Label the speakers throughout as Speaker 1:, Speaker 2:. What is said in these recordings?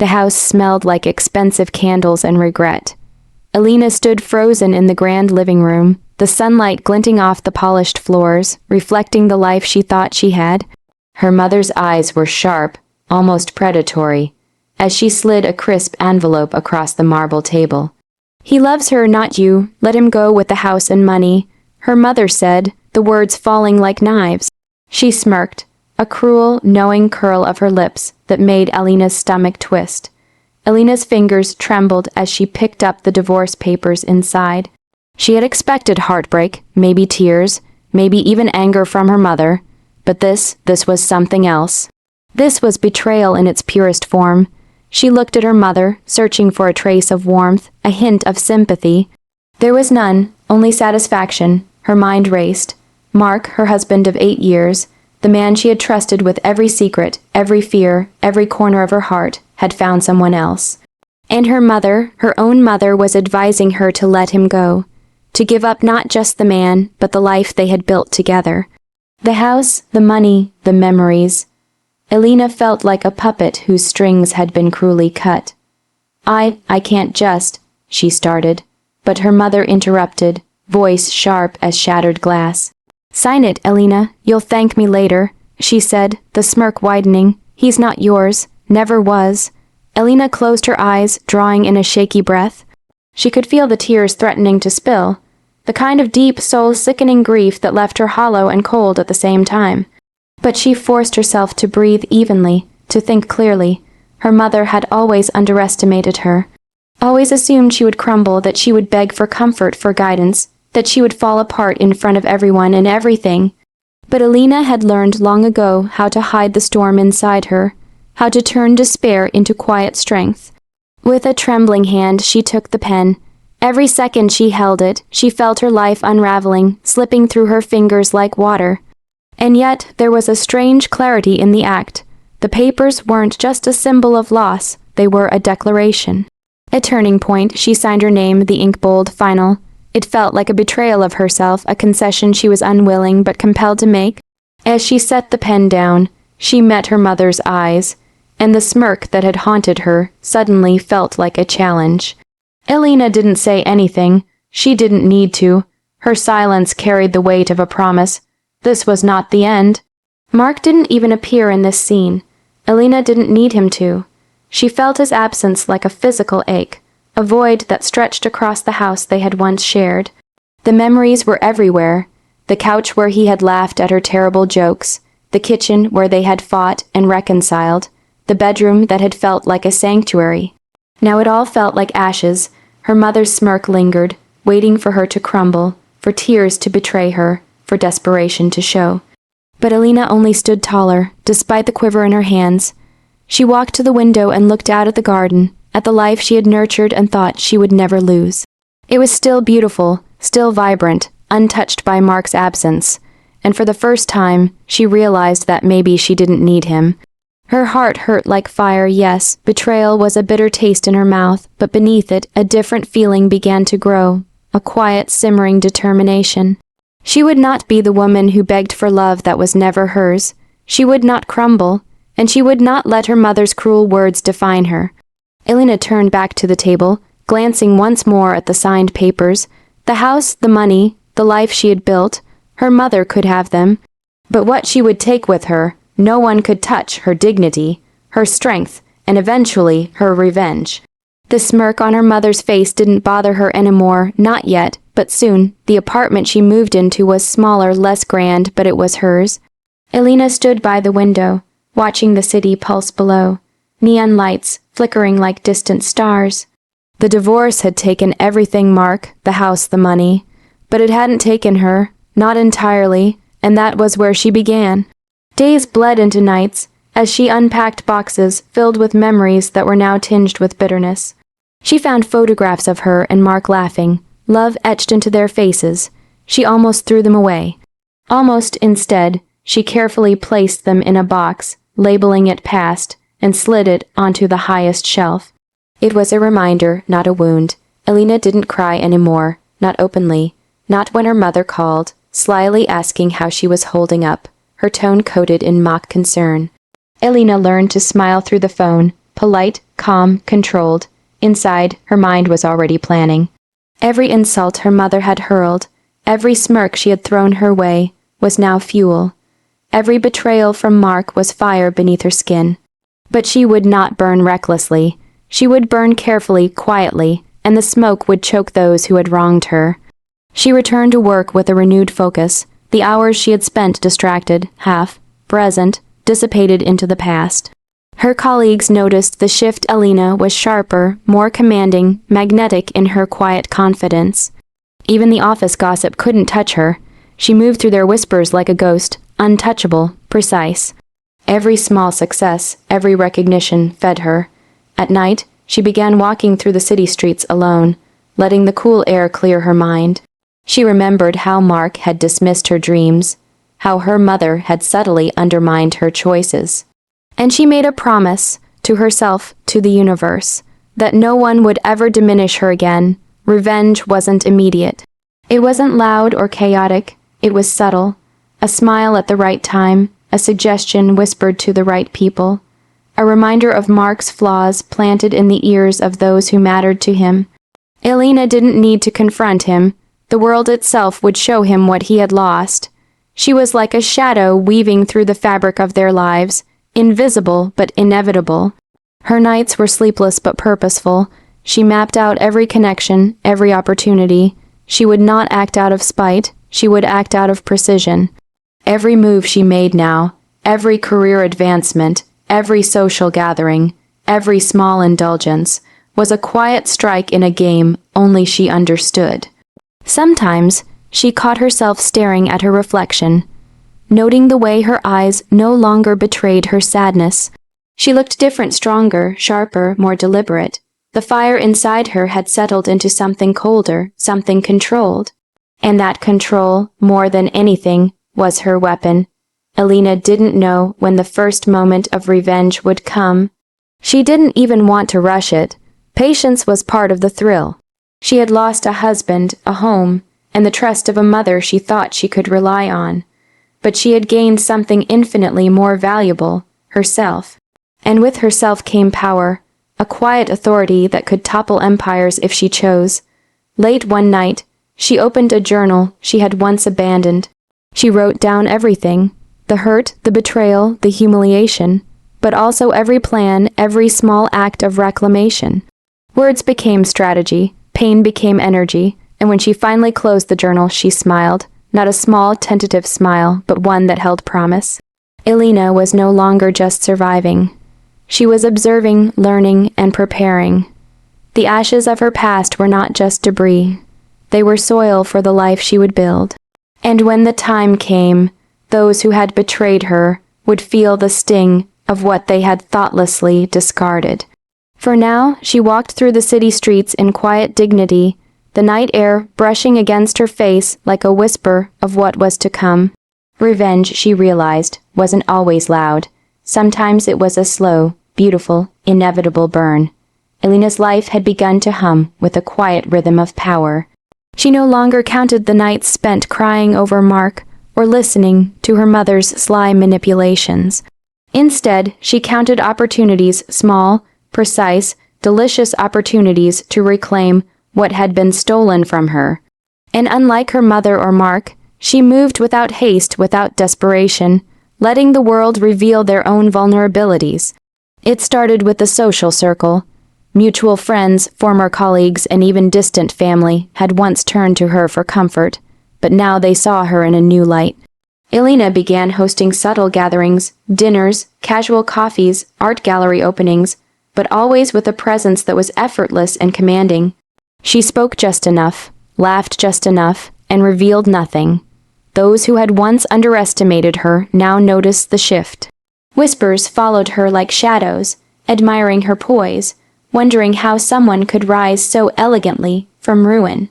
Speaker 1: The house smelled like expensive candles and regret. Alina stood frozen in the grand living room, the sunlight glinting off the polished floors, reflecting the life she thought she had. Her mother's eyes were sharp, almost predatory, as she slid a crisp envelope across the marble table. "He loves her, not you. Let him go with the house and money," her mother said, the words falling like knives. She smirked, a cruel, knowing curl of her lips that made Alina's stomach twist. Alina's fingers trembled as she picked up the divorce papers inside. She had expected heartbreak, maybe tears, maybe even anger from her mother, but this was something else. This was betrayal in its purest form. She looked at her mother, searching for a trace of warmth, a hint of sympathy. There was none, only satisfaction. Her mind raced. Mark, her husband of 8 years, the man she had trusted with every secret, every fear, every corner of her heart, had found someone else. And her mother, her own mother, was advising her to let him go, to give up not just the man, but the life they had built together. The house, the money, the memories. Alina felt like a puppet whose strings had been cruelly cut. I can't just," she started, but her mother interrupted, voice sharp as shattered glass. "Sign it, Alina. You'll thank me later," she said, the smirk widening. "He's not yours. Never was." Alina closed her eyes, drawing in a shaky breath. She could feel the tears threatening to spill, the kind of deep, soul-sickening grief that left her hollow and cold at the same time. But she forced herself to breathe evenly, to think clearly. Her mother had always underestimated her, always assumed she would crumble, that she would beg for comfort, for guidance, that she would fall apart in front of everyone and everything. But Alina had learned long ago how to hide the storm inside her, how to turn despair into quiet strength. With a trembling hand, she took the pen. Every second she held it, she felt her life unraveling, slipping through her fingers like water. And yet there was a strange clarity in the act. The papers weren't just a symbol of loss, they were a declaration. A turning point. She signed her name, the ink bold, final. It felt like a betrayal of herself, a concession she was unwilling but compelled to make. As she set the pen down, she met her mother's eyes, and the smirk that had haunted her suddenly felt like a challenge. Alina didn't say anything. She didn't need to. Her silence carried the weight of a promise. This was not the end. Mark didn't even appear in this scene. Alina didn't need him to. She felt his absence like a physical ache, a void that stretched across the house they had once shared. The memories were everywhere. The couch where he had laughed at her terrible jokes, the kitchen where they had fought and reconciled, the bedroom that had felt like a sanctuary. Now it all felt like ashes. Her mother's smirk lingered, waiting for her to crumble, for tears to betray her, for desperation to show. But Alina only stood taller, despite the quiver in her hands. She walked to the window and looked out at the garden, at the life she had nurtured and thought she would never lose. It was still beautiful, still vibrant, untouched by Mark's absence, and for the first time, she realized that maybe she didn't need him. Her heart hurt like fire, yes, betrayal was a bitter taste in her mouth, but beneath it, a different feeling began to grow, a quiet, simmering determination. She would not be the woman who begged for love that was never hers. She would not crumble, and she would not let her mother's cruel words define her. Alina turned back to the table, glancing once more at the signed papers. The house, the money, the life she had built, her mother could have them. But what she would take with her, no one could touch. Her dignity, her strength, and eventually her revenge. The smirk on her mother's face didn't bother her anymore, not yet, but soon. The apartment she moved into was smaller, less grand, but it was hers. Alina stood by the window, watching the city pulse below, neon lights flickering like distant stars. The divorce had taken everything, Mark, the house, the money, but it hadn't taken her, not entirely, and that was where she began. Days bled into nights, as she unpacked boxes filled with memories that were now tinged with bitterness. She found photographs of her and Mark laughing, love etched into their faces. She almost threw them away. Almost instead, she carefully placed them in a box, labeling it past, and slid it onto the highest shelf. It was a reminder, not a wound. Alina didn't cry anymore, not openly, not when her mother called, slyly asking how she was holding up, her tone coated in mock concern. Alina learned to smile through the phone, polite, calm, controlled. Inside, her mind was already planning. Every insult her mother had hurled, every smirk she had thrown her way, was now fuel. Every betrayal from Mark was fire beneath her skin. But she would not burn recklessly. She would burn carefully, quietly, and the smoke would choke those who had wronged her. She returned to work with a renewed focus. The hours she had spent distracted, half, present, dissipated into the past. Her colleagues noticed the shift. Alina was sharper, more commanding, magnetic in her quiet confidence. Even the office gossip couldn't touch her. She moved through their whispers like a ghost, untouchable, precise. Every small success, every recognition fed her. At night, she began walking through the city streets alone, letting the cool air clear her mind. She remembered how Mark had dismissed her dreams, how her mother had subtly undermined her choices. And she made a promise, to herself, to the universe, that no one would ever diminish her again. Revenge wasn't immediate. It wasn't loud or chaotic, it was subtle. A smile at the right time, a suggestion whispered to the right people, a reminder of Mark's flaws planted in the ears of those who mattered to him. Alina didn't need to confront him. The world itself would show him what he had lost. She was like a shadow weaving through the fabric of their lives, invisible but inevitable. Her nights were sleepless but purposeful. She mapped out every connection, every opportunity. She would not act out of spite, she would act out of precision. Every move she made now, every career advancement, every social gathering, every small indulgence, was a quiet strike in a game only she understood. Sometimes, she caught herself staring at her reflection, noting the way her eyes no longer betrayed her sadness. She looked different, stronger, sharper, more deliberate. The fire inside her had settled into something colder, something controlled. And that control, more than anything, was her weapon. Alina didn't know when the first moment of revenge would come. She didn't even want to rush it. Patience was part of the thrill. She had lost a husband, a home, and the trust of a mother she thought she could rely on. But she had gained something infinitely more valuable, herself. And with herself came power, a quiet authority that could topple empires if she chose. Late one night, she opened a journal she had once abandoned. She wrote down everything, the hurt, the betrayal, the humiliation, but also every plan, every small act of reclamation. Words became strategy, pain became energy, and when she finally closed the journal, she smiled, not a small, tentative smile, but one that held promise. Alina was no longer just surviving. She was observing, learning, and preparing. The ashes of her past were not just debris. They were soil for the life she would build. And when the time came, those who had betrayed her would feel the sting of what they had thoughtlessly discarded. For now, she walked through the city streets in quiet dignity, the night air brushing against her face like a whisper of what was to come. Revenge, she realized, wasn't always loud. Sometimes it was a slow, beautiful, inevitable burn. Alina's life had begun to hum with a quiet rhythm of power. She no longer counted the nights spent crying over Mark or listening to her mother's sly manipulations. Instead, she counted opportunities, small, precise, delicious opportunities to reclaim what had been stolen from her. And unlike her mother or Mark, she moved without haste, without desperation, letting the world reveal their own vulnerabilities. It started with the social circle. Mutual friends, former colleagues, and even distant family had once turned to her for comfort, but now they saw her in a new light. Alina began hosting subtle gatherings, dinners, casual coffees, art gallery openings, but always with a presence that was effortless and commanding. She spoke just enough, laughed just enough, and revealed nothing. Those who had once underestimated her now noticed the shift. Whispers followed her like shadows, admiring her poise, wondering how someone could rise so elegantly from ruin.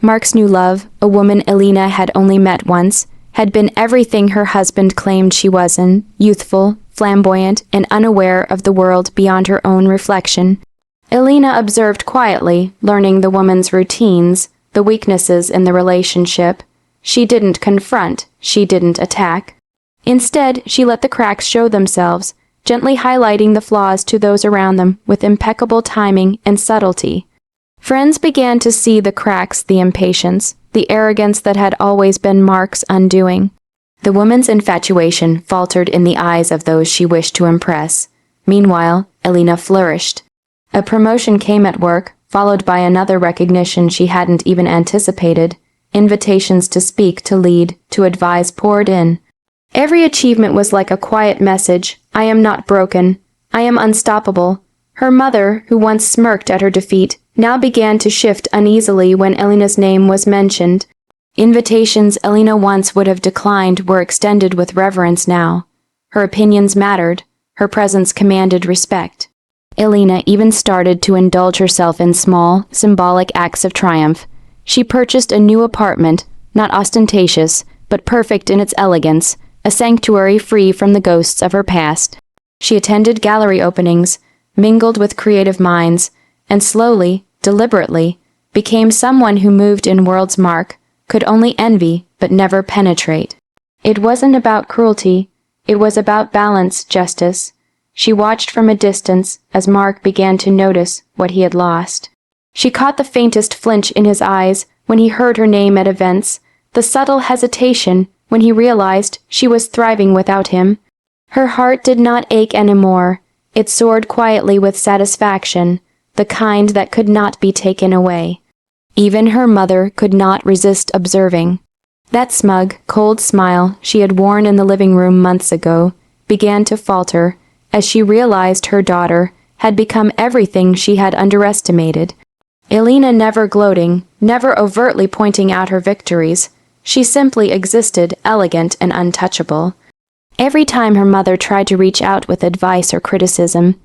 Speaker 1: Mark's new love, a woman Alina had only met once, had been everything her husband claimed she wasn't: youthful, flamboyant, and unaware of the world beyond her own reflection. Alina observed quietly, learning the woman's routines, the weaknesses in the relationship. She didn't confront, she didn't attack. Instead, she let the cracks show themselves, gently highlighting the flaws to those around them with impeccable timing and subtlety. Friends began to see the cracks, the impatience, the arrogance that had always been Mark's undoing. The woman's infatuation faltered in the eyes of those she wished to impress. Meanwhile, Elena flourished. A promotion came at work, followed by another recognition she hadn't even anticipated. Invitations to speak, to lead, to advise poured in. Every achievement was like a quiet message. I am not broken. I am unstoppable. Her mother, who once smirked at her defeat, now began to shift uneasily when Elena's name was mentioned. Invitations Elena once would have declined were extended with reverence now. Her opinions mattered. Her presence commanded respect. Elena even started to indulge herself in small, symbolic acts of triumph. She purchased a new apartment, not ostentatious, but perfect in its elegance, a sanctuary free from the ghosts of her past. She attended gallery openings, mingled with creative minds, and slowly, deliberately, became someone who moved in worlds Mark could only envy but never penetrate. It wasn't about cruelty, it was about balance, justice. She watched from a distance as Mark began to notice what he had lost. She caught the faintest flinch in his eyes when he heard her name at events, the subtle hesitation when he realized she was thriving without him. Her heart did not ache anymore. It soared quietly with satisfaction, the kind that could not be taken away. Even her mother could not resist observing. That smug, cold smile she had worn in the living room months ago began to falter as she realized her daughter had become everything she had underestimated. Elena never gloating, never overtly pointing out her victories. She simply existed, elegant and untouchable. Every time her mother tried to reach out with advice or criticism,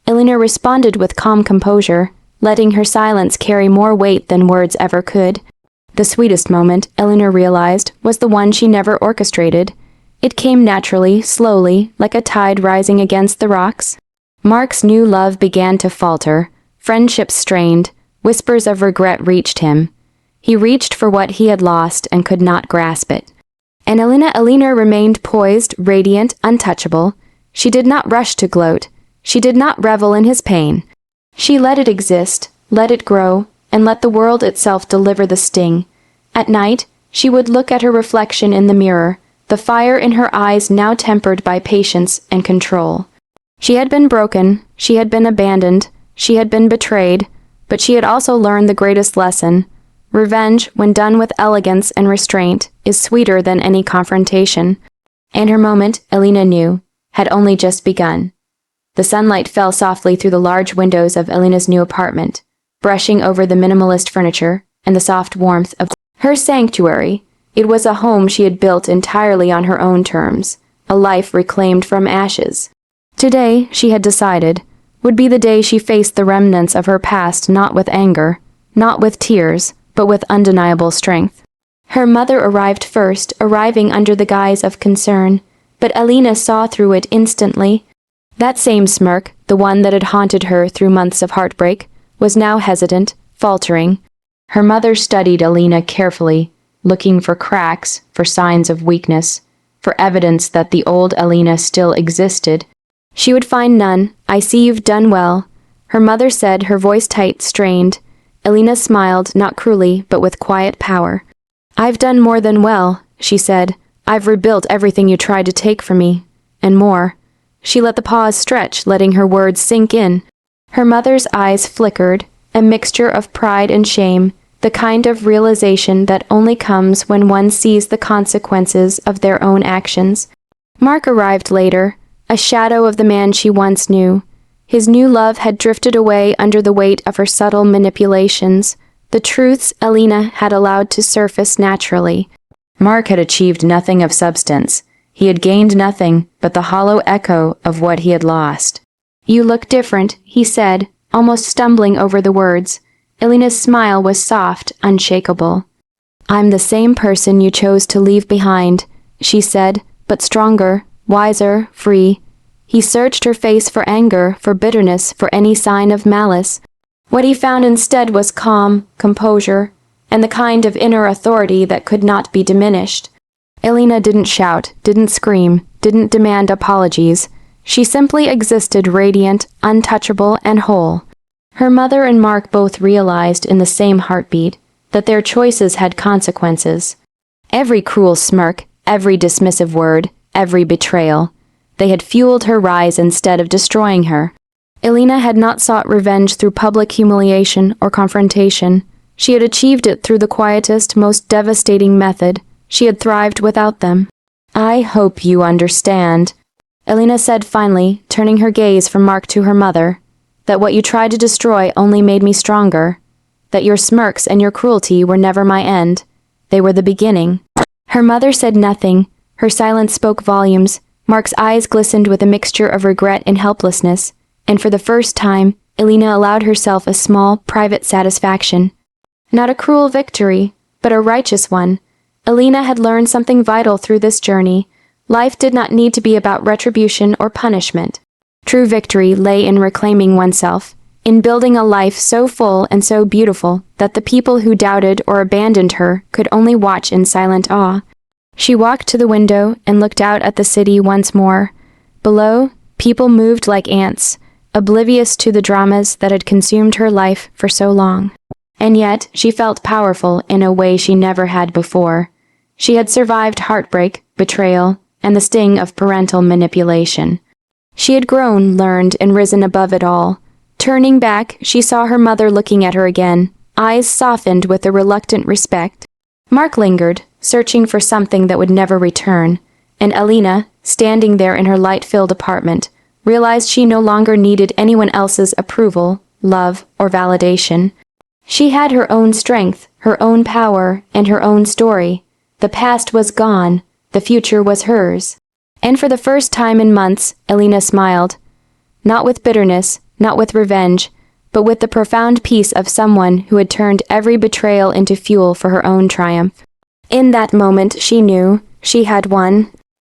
Speaker 1: Elena responded with calm composure, letting her silence carry more weight than words ever could. The sweetest moment, Elena realized, was the one she never orchestrated. It came naturally, slowly, like a tide rising against the rocks. Mark's new love began to falter. Friendships strained. Whispers of regret reached him. He reached for what he had lost and could not grasp it. And Elena remained poised, radiant, untouchable. She did not rush to gloat. She did not revel in his pain. She let it exist, let it grow, and let the world itself deliver the sting. At night, she would look at her reflection in the mirror, the fire in her eyes now tempered by patience and control. She had been broken, she had been abandoned, she had been betrayed, but she had also learned the greatest lesson. Revenge, when done with elegance and restraint, is sweeter than any confrontation. And her moment, Elena knew, had only just begun. The sunlight fell softly through the large windows of Elena's new apartment, brushing over the minimalist furniture and the soft warmth of her sanctuary. It was a home she had built entirely on her own terms, a life reclaimed from ashes. Today, she had decided, would be the day she faced the remnants of her past not with anger, not with tears, but with undeniable strength. Her mother arrived first, arriving under the guise of concern, but Elena saw through it instantly. That same smirk, the one that had haunted her through months of heartbreak, was now hesitant, faltering. Her mother studied Elena carefully, looking for cracks, for signs of weakness, for evidence that the old Elena still existed. She would find none. I see you've done well, her mother said, her voice tight, strained. Elena smiled, not cruelly, but with quiet power. I've done more than well, she said. I've rebuilt everything you tried to take from me, and more. She let the pause stretch, letting her words sink in. Her mother's eyes flickered, a mixture of pride and shame, the kind of realization that only comes when one sees the consequences of their own actions. Mark arrived later, a shadow of the man she once knew. His new love had drifted away under the weight of her subtle manipulations, the truths Elena had allowed to surface naturally. Mark had achieved nothing of substance. He had gained nothing but the hollow echo of what he had lost. You look different, he said, almost stumbling over the words. Elena's smile was soft, unshakable. I'm the same person you chose to leave behind, she said, but stronger, wiser, free. He searched her face for anger, for bitterness, for any sign of malice. What he found instead was calm, composure, and the kind of inner authority that could not be diminished. Elena didn't shout, didn't scream, didn't demand apologies. She simply existed radiant, untouchable, and whole. Her mother and Mark both realized in the same heartbeat that their choices had consequences. Every cruel smirk, every dismissive word, every betrayal. They had fueled her rise instead of destroying her. Elena had not sought revenge through public humiliation or confrontation. She had achieved it through the quietest, most devastating method. She had thrived without them. "I hope you understand," Elena said finally, turning her gaze from Mark to her mother, "that what you tried to destroy only made me stronger. That your smirks and your cruelty were never my end. They were the beginning." Her mother said nothing. Her silence spoke volumes. Mark's eyes glistened with a mixture of regret and helplessness, and for the first time, Elena allowed herself a small, private satisfaction. Not a cruel victory, but a righteous one. Elena had learned something vital through this journey. Life did not need to be about retribution or punishment. True victory lay in reclaiming oneself, in building a life so full and so beautiful that the people who doubted or abandoned her could only watch in silent awe. She walked to the window and looked out at the city once more. Below, people moved like ants, oblivious to the dramas that had consumed her life for so long. And yet, she felt powerful in a way she never had before. She had survived heartbreak, betrayal, and the sting of parental manipulation. She had grown, learned, and risen above it all. Turning back, she saw her mother looking at her again, eyes softened with a reluctant respect. Mark lingered, searching for something that would never return, and Elena, standing there in her light-filled apartment, realized she no longer needed anyone else's approval, love, or validation. She had her own strength, her own power, and her own story. The past was gone, the future was hers. And for the first time in months, Elena smiled. Not with bitterness, not with revenge, but with the profound peace of someone who had turned every betrayal into fuel for her own triumph. In that moment, she knew she had won,